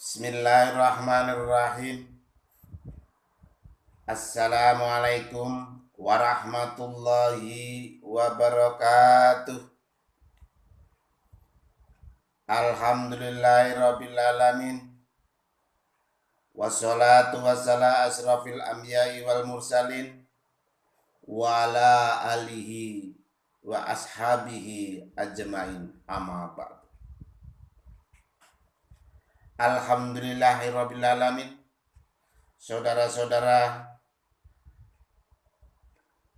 Bismillahirrahmanirrahim. Assalamualaikum warahmatullahi wabarakatuh. Alhamdulillahirabbil alamin. Wassalatu wassalamu asrafil anbiya'i wal mursalin wa ala alihi wa ashabihi ajmain, amma ba'd. Alhamdulillahirabbil alamin. Saudara-saudara,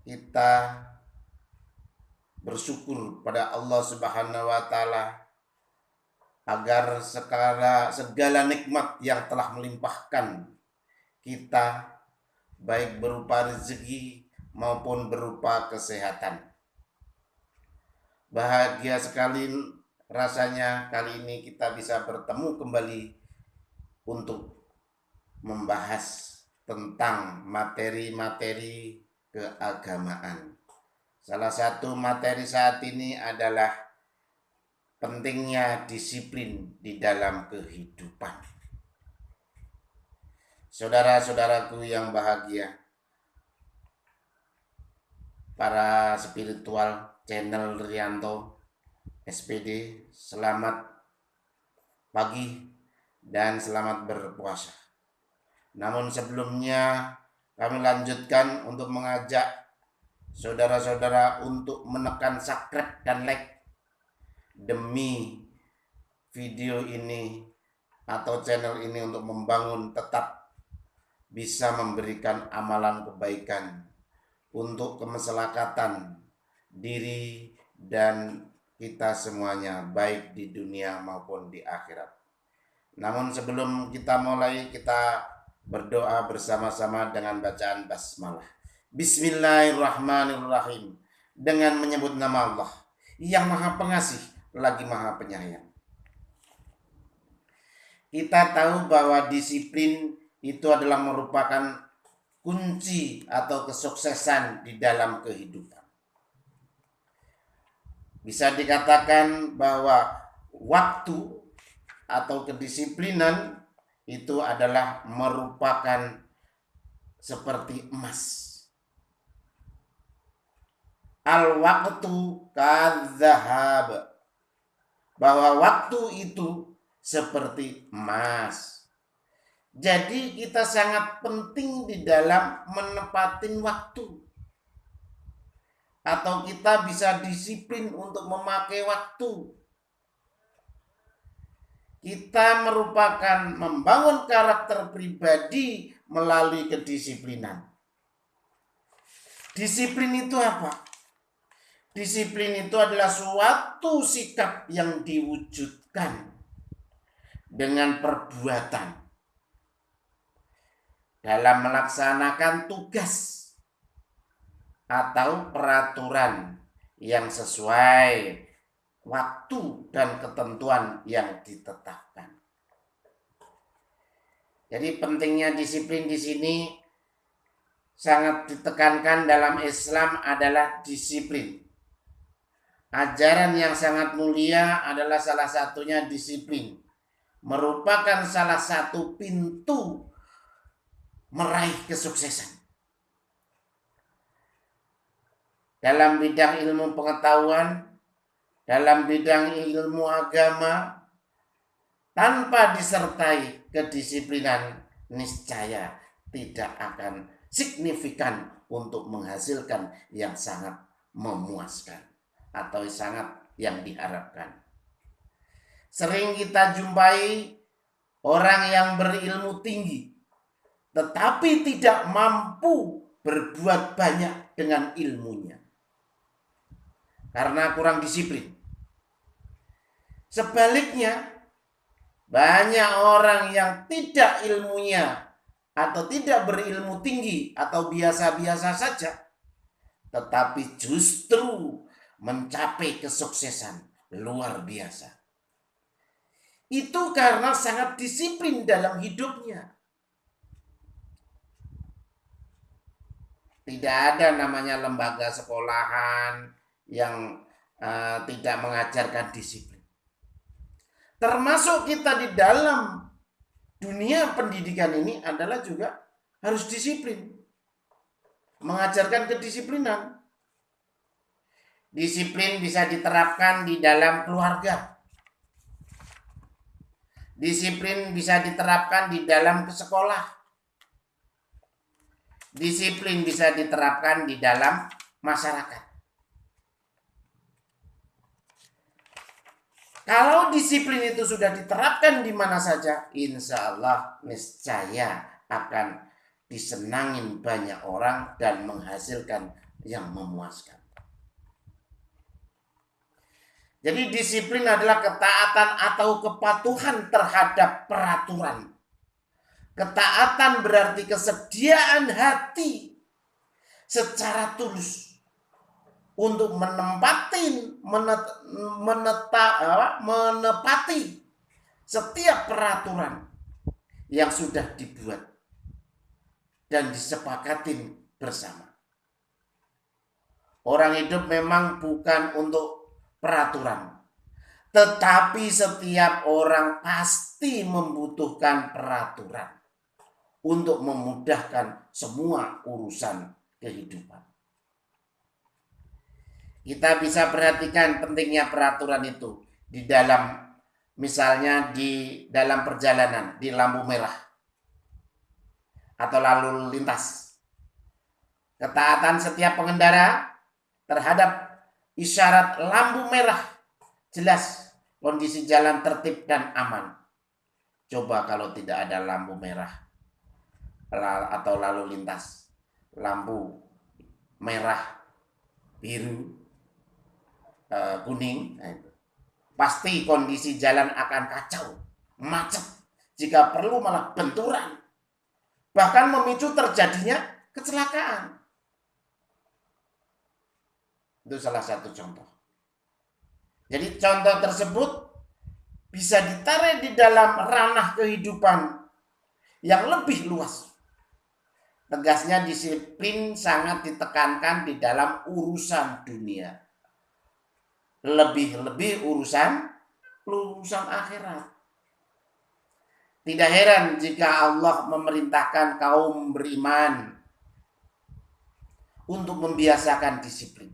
kita bersyukur pada Allah Subhanahu wa taala agar segala nikmat yang telah melimpahkan kita, baik berupa rezeki maupun berupa kesehatan. Bahagia sekali rasanya kali ini kita bisa bertemu kembali untuk membahas tentang materi-materi keagamaan. Salah satu materi saat ini adalah pentingnya disiplin di dalam kehidupan. Saudara-saudaraku yang bahagia, para spiritual channel Rianto SPD, selamat pagi dan selamat berpuasa. Namun sebelumnya kami lanjutkan untuk mengajak saudara-saudara untuk menekan subscribe dan like demi video ini atau channel ini untuk membangun tetap bisa memberikan amalan kebaikan untuk kemaslahatan diri dan kita semuanya, baik di dunia maupun di akhirat. Namun sebelum kita mulai, kita berdoa bersama-sama dengan bacaan basmalah. Bismillahirrahmanirrahim. Dengan menyebut nama Allah yang Maha Pengasih lagi Maha Penyayang. Kita tahu bahwa disiplin itu adalah merupakan kunci atau kesuksesan di dalam kehidupan. Bisa dikatakan bahwa waktu atau kedisiplinan itu adalah merupakan seperti emas. Al-waqtu kadzahab, bahwa waktu itu seperti emas. Jadi kita sangat penting di dalam menepatin waktu. Atau kita bisa disiplin untuk memakai waktu. Kita merupakan membangun karakter pribadi melalui kedisiplinan. Disiplin itu apa? Disiplin itu adalah suatu sikap yang diwujudkan dengan perbuatan dalam melaksanakan tugas atau peraturan yang sesuai waktu dan ketentuan yang ditetapkan. Jadi pentingnya disiplin di sini sangat ditekankan dalam Islam adalah disiplin. Ajaran yang sangat mulia adalah salah satunya disiplin. Merupakan salah satu pintu meraih kesuksesan. Dalam bidang ilmu pengetahuan, dalam bidang ilmu agama, tanpa disertai kedisiplinan, niscaya tidak akan signifikan untuk menghasilkan yang sangat memuaskan atau sangat yang diharapkan. Sering kita jumpai orang yang berilmu tinggi, tetapi tidak mampu berbuat banyak dengan ilmunya karena kurang disiplin. Sebaliknya, banyak orang yang tidak ilmunya atau tidak berilmu tinggi atau biasa-biasa saja, tetapi justru mencapai kesuksesan luar biasa. Itu karena sangat disiplin dalam hidupnya. Tidak ada namanya lembaga sekolahan yang tidak mengajarkan disiplin. Termasuk kita di dalam dunia pendidikan ini adalah juga harus disiplin. Mengajarkan kedisiplinan. Disiplin bisa diterapkan di dalam keluarga. Disiplin bisa diterapkan di dalam sekolah. Disiplin bisa diterapkan di dalam masyarakat. Kalau disiplin itu sudah diterapkan di mana saja, insya Allah niscaya akan disenangin banyak orang dan menghasilkan yang memuaskan. Jadi disiplin adalah ketaatan atau kepatuhan terhadap peraturan. Ketaatan berarti kesediaan hati secara tulus untuk menepati setiap peraturan yang sudah dibuat dan disepakatin bersama. Orang hidup memang bukan untuk peraturan, tetapi setiap orang pasti membutuhkan peraturan untuk memudahkan semua urusan kehidupan. Kita bisa perhatikan pentingnya peraturan itu di dalam, misalnya di dalam perjalanan di lampu merah atau lalu lintas. Ketaatan setiap pengendara terhadap isyarat lampu merah, jelas kondisi jalan tertib dan aman. Coba kalau tidak ada lampu merah atau lalu lintas, lampu merah, biru, kuning, pasti kondisi jalan akan kacau, macet, jika perlu malah benturan, bahkan memicu terjadinya kecelakaan. Itu salah satu contoh. Jadi contoh tersebut bisa ditarik di dalam ranah kehidupan yang lebih luas. Tegasnya disiplin sangat ditekankan di dalam urusan dunia. Lebih-lebih urusan akhirat. Tidak heran jika Allah memerintahkan kaum beriman untuk membiasakan disiplin.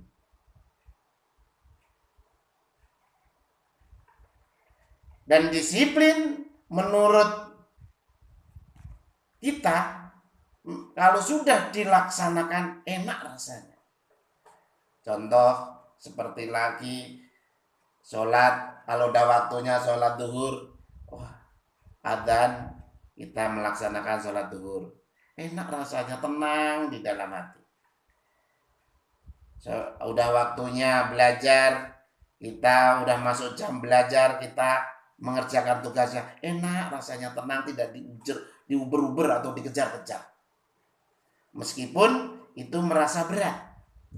Dan disiplin menurut kita kalau sudah dilaksanakan enak rasanya. Contoh seperti lagi sholat, kalau udah waktunya sholat duhur, adzan, kita melaksanakan sholat duhur, enak rasanya, tenang di dalam hati. Udah waktunya belajar, kita udah masuk jam belajar, kita mengerjakan tugasnya, enak rasanya, tenang, tidak diuber-uber atau dikejar-kejar. Meskipun itu merasa berat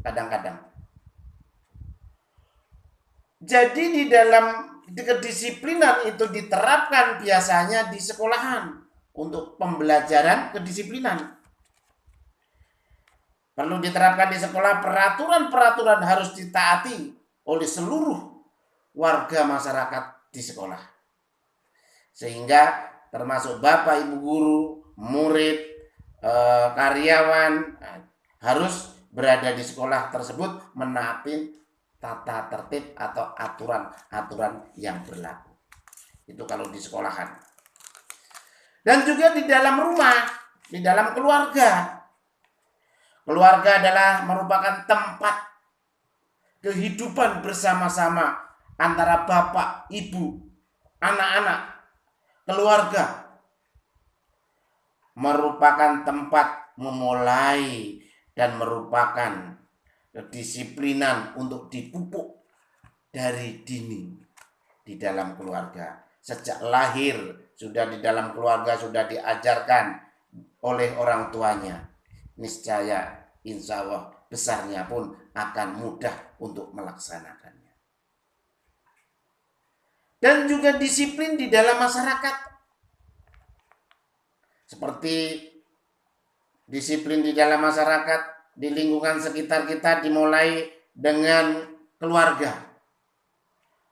kadang-kadang. Jadi di dalam kedisiplinan itu diterapkan biasanya di sekolahan untuk pembelajaran kedisiplinan. Perlu diterapkan di sekolah, peraturan-peraturan harus ditaati oleh seluruh warga masyarakat di sekolah. Sehingga termasuk bapak, ibu guru, murid, karyawan harus berada di sekolah tersebut menaati tata tertib atau aturan-aturan yang berlaku. Itu kalau di sekolahan. Dan juga di dalam rumah, di dalam keluarga. Keluarga adalah merupakan tempat kehidupan bersama-sama antara bapak, ibu, anak-anak, keluarga. Merupakan tempat memulai dan merupakan kedisiplinan untuk dipupuk dari dini di dalam keluarga. Sejak lahir sudah di dalam keluarga, sudah diajarkan oleh orang tuanya. Niscaya insya Allah besarnya pun akan mudah untuk melaksanakannya. Dan juga disiplin di dalam masyarakat. Seperti disiplin di dalam masyarakat, di lingkungan sekitar kita dimulai dengan keluarga.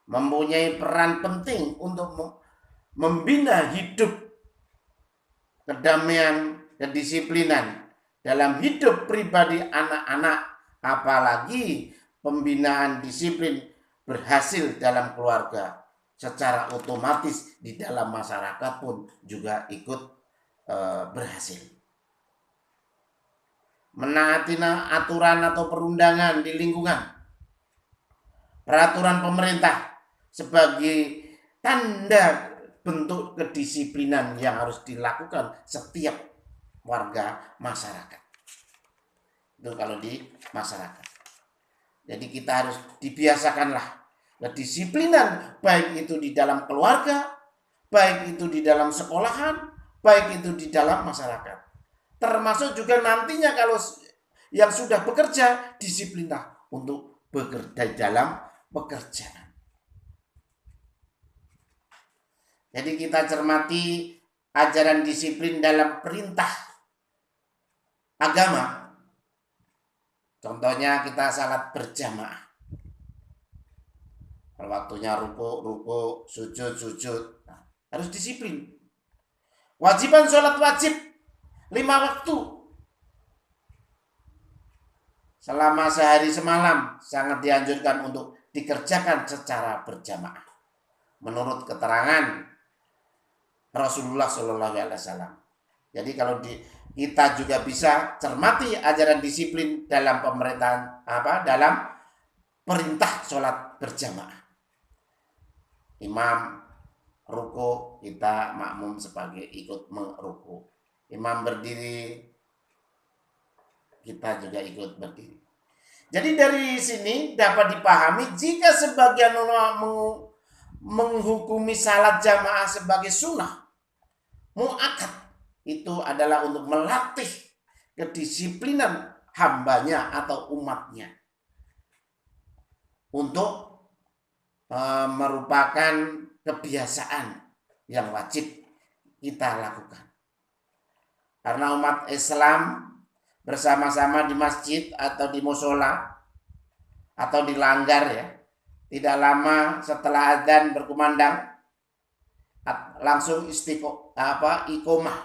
Mempunyai peran penting untuk membina hidup kedamaian, kedisiplinan dalam hidup pribadi anak-anak, apalagi pembinaan disiplin berhasil dalam keluarga, secara otomatis di dalam masyarakat pun juga ikut berhasil. Menaati aturan atau perundangan di lingkungan, peraturan pemerintah sebagai tanda bentuk kedisiplinan yang harus dilakukan setiap warga masyarakat. Itu kalau di masyarakat. Jadi kita harus dibiasakanlah kedisiplinan, baik itu di dalam keluarga, baik itu di dalam sekolahan, baik itu di dalam masyarakat. Termasuk juga nantinya kalau yang sudah bekerja, disiplinlah untuk bekerja dalam pekerjaan. Jadi kita cermati ajaran disiplin dalam perintah agama. Contohnya kita salat berjamaah. Kalau waktunya ruku, sujud. Nah, harus disiplin. Wajiban sholat wajib 5 waktu. Selama sehari semalam sangat dianjurkan untuk dikerjakan secara berjamaah. Menurut keterangan Rasulullah SAW. Jadi kalau kita juga bisa cermati ajaran disiplin dalam pemerintahan dalam perintah sholat berjamaah. Imam ruku, kita makmum sebagai ikut meruku. Imam berdiri, kita juga ikut berdiri. Jadi dari sini dapat dipahami jika sebagian ulama menghukumi salat jamaah sebagai sunnah muakkad, itu adalah untuk melatih kedisiplinan hambanya atau umatnya untuk merupakan kebiasaan yang wajib kita lakukan. Karena umat Islam bersama-sama di masjid atau di musola atau di langgar ya, tidak lama setelah adzan berkumandang langsung iqomah.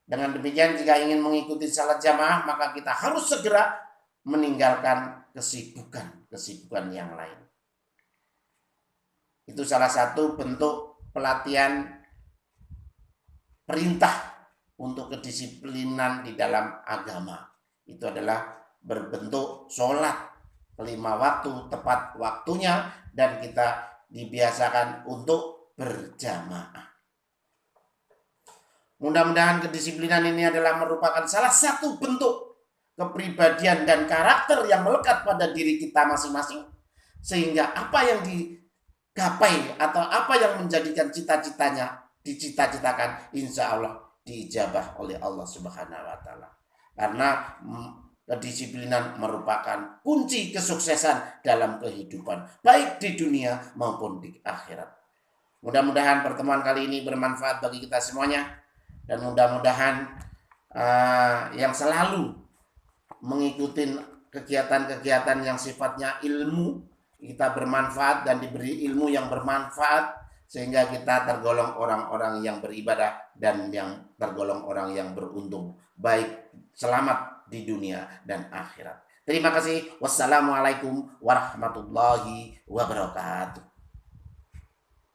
Dengan demikian jika ingin mengikuti salat jamaah maka kita harus segera meninggalkan kesibukan yang lain. Itu salah satu bentuk pelatihan perintah untuk kedisiplinan di dalam agama. Itu adalah berbentuk sholat 5 waktu tepat waktunya dan kita dibiasakan untuk berjamaah. Mudah-mudahan kedisiplinan ini adalah merupakan salah satu bentuk kepribadian dan karakter yang melekat pada diri kita masing-masing, sehingga apa yang digapai atau apa yang menjadikan cita-citanya dicita-citakan, insya Allah diijabah oleh Allah Subhanahu wa Ta'ala. Karena kedisiplinan merupakan kunci kesuksesan dalam kehidupan, baik di dunia maupun di akhirat. Mudah-mudahan pertemuan kali ini bermanfaat bagi kita semuanya, dan mudah-mudahan yang selalu mengikuti kegiatan-kegiatan yang sifatnya ilmu, kita bermanfaat dan diberi ilmu yang bermanfaat, sehingga kita tergolong orang-orang yang beribadah dan yang tergolong orang yang beruntung, baik selamat di dunia dan akhirat. Terima kasih. Wassalamualaikum warahmatullahi wabarakatuh.